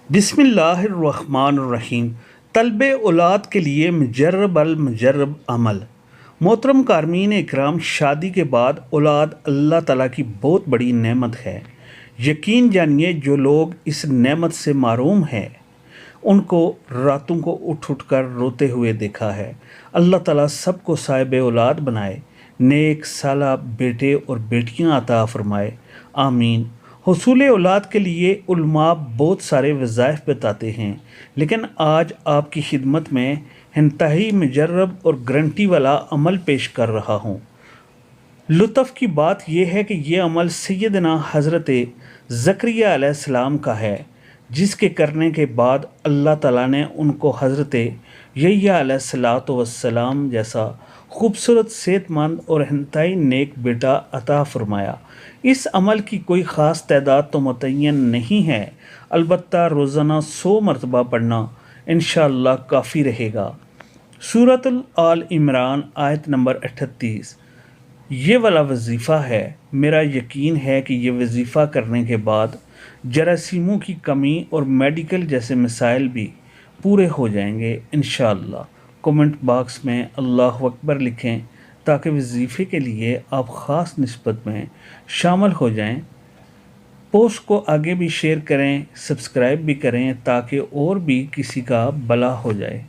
बिस्मिल्लाहिर्रहमानिर्रहीम। तलब औलाद के लिए मुजर्रब अल मुजर्रब अमल। मोहतरम कारमीन इकराम, शादी के बाद औलाद अल्लाह ताला की बहुत बड़ी नेमत है। यकीन जानिए, जो लोग इस नेमत से महरूम हैं उनको रातों को उठ उठ कर रोते हुए देखा है। अल्लाह ताला सबको साहिब औलाद बनाए, नेक साला बेटे और बेटियां अता फरमाए, आमीन। हुसूल औलाद के लिए उलमा बहुत सारे वज़ाइफ बताते हैं, लेकिन आज आपकी खिदमत में इंतहाई मुजर्रब और गारंटी वाला अमल पेश कर रहा हूँ। लुत्फ़ की बात यह है कि ये अमल सैयदना हज़रत ज़करिया अलैहिस्सलाम का है, जिसके करने के बाद अल्लाह ताला ने उनको हज़रत यहया अलैहिस्सलाम जैसा खूबसूरत, सेहतमंद और इंतहाई नेक बेटा अता फरमाया। इस अमल की कोई ख़ास तादाद तो मुतय्यन नहीं है, अलबत्ता रोज़ाना 100 मरतबा पढ़ना इंशाअल्लाह काफ़ी रहेगा। सूरतुल आल इमरान आयत नंबर 38 ये वाला वजीफ़ा है। मेरा यकीन है कि ये वजीफ़ा करने के बाद जरासीमों की कमी और मेडिकल जैसे मसाइल भी पूरे हो जाएंगे इंशाअल्लाह। कमेंट बॉक्स में अल्लाह अकबर लिखें ताकि वजीफ़े के लिए आप ख़ास निस्बत में शामिल हो जाएं। पोस्ट को आगे भी शेयर करें, सब्सक्राइब भी करें ताकि और भी किसी का भला हो जाए।